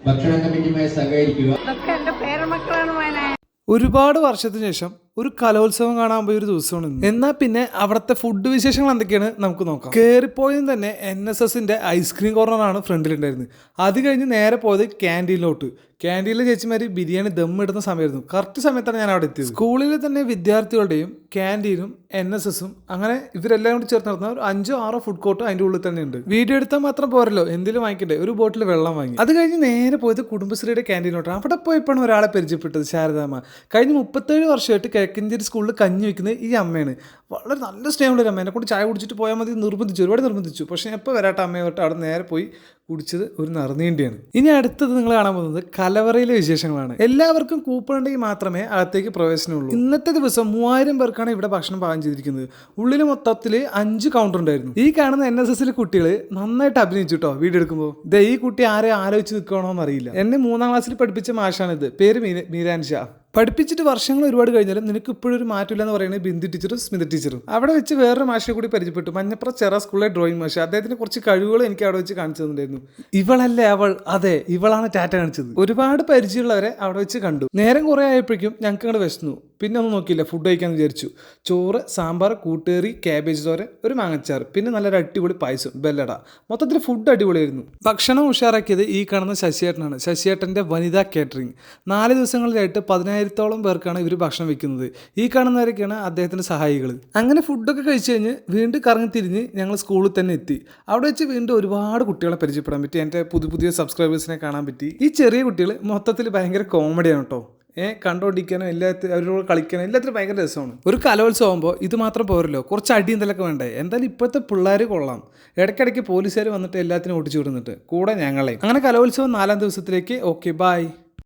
ഭക്ഷണ കമ്മിറ്റിയുമായി സഹകരിക്കുക. ഒരുപാട് വർഷത്തിന് ശേഷം ഒരു കലോത്സവം കാണാൻ പോയ ഒരു ദിവസമാണ് ഇന്ന്. എന്നാൽ പിന്നെ അവിടുത്തെ ഫുഡ് വിശേഷങ്ങൾ എന്തൊക്കെയാണ് നമുക്ക് നോക്കാം. കയറിപ്പോയതും തന്നെ NSSന്റെ ഐസ്ക്രീം കോർണറാണ് ഫ്രണ്ടിലുണ്ടായിരുന്നത്. അത് കഴിഞ്ഞ് നേരെ പോയത് ക്യാൻറ്റീനിലോട്ട്. ക്യാൻറ്റീനിലെ ചേച്ചിമാര് ബിരിയാണി ദം ഇടുന്ന സമയമായിരുന്നു. കറക്റ്റ് സമയത്താണ് ഞാൻ അവിടെ എത്തിയത്. സ്കൂളിൽ തന്നെ വിദ്യാർത്ഥികളുടെയും ക്യാൻറ്റീനും NSSും അങ്ങനെ ഇവരെല്ലാം കൂടി ചേർത്ത് നടത്തുന്ന ഒരു 5-6 ഫുഡ് കോർട്ട് അതിൻ്റെ ഉള്ളിൽ തന്നെ ഉണ്ട്. വീഡിയോ എടുത്താൽ മാത്രം പോരല്ലോ, എന്തെങ്കിലും വാങ്ങിക്കണ്ടേ. ഒരു ബോട്ടിൽ വെള്ളം വാങ്ങി. അത് കഴിഞ്ഞ് നേരെ പോയത് കുടുംബശ്രീയുടെ ക്യാൻറ്റീനിലോട്ടാണ്. അവിടെ പോയപ്പോഴാണ് ഒരാളെ പരിചയപ്പെട്ടത്, ശാരദാമ്മ. കഴിഞ്ഞ് 37 വർഷമായിട്ട് കിഴക്കഞ്ചേരി സ്കൂളിൽ കഞ്ഞി വെക്കുന്നത് ഈ അമ്മയാണ്. വളരെ നല്ല സ്നേഹമുള്ളൊരു അമ്മ. എന്നെ കൊണ്ട് ചായ കുടിച്ചിട്ട് പോയാൽ മതി നിർബന്ധിച്ചു, ഒരുപാട് നിർബന്ധിച്ചു. പക്ഷേ എപ്പോൾ വരാട്ടെ അമ്മയോട്ട് അവിടെ നേരെ പോയി കുടിച്ചത് ഒരു നറുനീണ്ടിയാണ്. ഇനി അടുത്തത് നിങ്ങൾ കാണാൻ പോകുന്നത് കലവറയിലെ വിശേഷങ്ങളാണ്. എല്ലാവർക്കും കൂപ്പൺ ഉണ്ടെങ്കിൽ മാത്രമേ അകത്തേക്ക് പ്രവേശനമുള്ളൂ. ഇന്നത്തെ ദിവസം 3000 പേർക്കാണ് ഇവിടെ ഭക്ഷണം പാകം ചെയ്തിരിക്കുന്നത്. ഉള്ളിൽ മൊത്തത്തിൽ 5 കൗണ്ടർ ഉണ്ടായിരുന്നു. ഈ കാണുന്ന NSSലെ കുട്ടികൾ നന്നായിട്ട് അഭിനയിച്ചു കേട്ടോ വീഡിയോ എടുക്കുമ്പോൾ. ഈ കുട്ടി ആരെ ആലോചിച്ച് നിൽക്കണോന്ന് അറിയില്ല. എന്നെ 3ാം ക്ലാസ്സിൽ പഠിപ്പിച്ച മാഷാണിത്. പേര് മീരാൻ ഷാ. പഠിപ്പിച്ചിട്ട് വർഷങ്ങൾ ഒരുപാട് കഴിഞ്ഞാലും നിനക്ക് ഇപ്പോഴും ഒരു മാറ്റമില്ല എന്ന് പറയുന്നത് ബിന്ദു ടീച്ചറും സ്മിത ടീച്ചറും. അവിടെ വെച്ച് വേറൊരു മാഷിനെ കൂടി പരിചയപ്പെട്ടു, മഞ്ഞപ്ര ചെറ സ്കൂളിലെ ഡ്രോയിങ് മാഷ്. അദ്ദേഹത്തിന് കുറച്ച് കഴിവുകൾ എനിക്ക് അവിടെ വെച്ച് കാണിച്ചു തന്നിട്ടുണ്ടായിരുന്നു. ഇവളല്ലേ അവൾ? അതെ, ഇവളാണ് ടാറ്റ കാണിച്ചത്. ഒരുപാട് പരിചയമുള്ളവരെ അവിടെ വെച്ച് കണ്ടു. നേരം കുറേ ആയപ്പോഴേക്കും ഞങ്ങൾക്ക് അങ്ങോട്ട് വിശന്നു. പിന്നെ ഒന്നും നോക്കിയില്ല, ഫുഡ് കഴിക്കാമെന്ന് വിചാരിച്ചു. ചോറ്, സാമ്പാർ, കൂട്ടുകറി, കാബേജ് തോരൻ, ഒരു മാങ്ങച്ചാറ്, പിന്നെ നല്ലൊരു അടിപൊളി പായസം, ബെല്ലട. മൊത്തത്തിൽ ഫുഡ് അടിപൊളിയായിരുന്നു. ഭക്ഷണം ഉഷാറാക്കിയത് ഈ കാണുന്ന ശശിയേട്ടനാണ്. ശശിയേട്ടൻ്റെ വനിതാ കേറ്ററിംഗ്. 4 ദിവസങ്ങളിലായിട്ട് 10,000-ഓളം പേർക്കാണ് ഇവർ ഭക്ഷണം വെക്കുന്നത്. ഈ കാണുന്നവരൊക്കെയാണ് അദ്ദേഹത്തിൻ്റെ സഹായികൾ. അങ്ങനെ ഫുഡൊക്കെ കഴിച്ച് കഴിഞ്ഞ് വീണ്ടും കറങ്ങി തിരിഞ്ഞ് ഞങ്ങൾ സ്കൂളിൽ തന്നെ എത്തി. അവിടെ വെച്ച് വീണ്ടും ഒരുപാട് കുട്ടികളെ പരിചയപ്പെടാൻ പറ്റി. എൻ്റെ പുതിയ സബ്സ്ക്രൈബേഴ്സിനെ കാണാൻ പറ്റി. ഈ ചെറിയ കുട്ടികൾ മൊത്തത്തിൽ ഭയങ്കര കോമഡിയാണ് കേട്ടോ. കണ്ടുകൊണ്ടിരിക്കാനും അവരോട് കളിക്കാനും എല്ലാത്തിനും ഭയങ്കര രസമാണ്. ഒരു കലോത്സവം ആകുമ്പോൾ ഇത് മാത്രം പോരല്ലോ, കുറച്ച് അടിയും തലൊക്കെ വേണ്ടേ. എന്തായാലും ഇപ്പോഴത്തെ പിള്ളേർ കൊള്ളാം. ഇടയ്ക്കിടയ്ക്ക് പോലീസുകാർ വന്നിട്ട് എല്ലാത്തിനും ഓടിച്ചു വിടുന്നിട്ട് കൂടെ ഞങ്ങളെ. അങ്ങനെ കലോത്സവം 4ാം ദിവസത്തിലേക്ക്. Okay, by.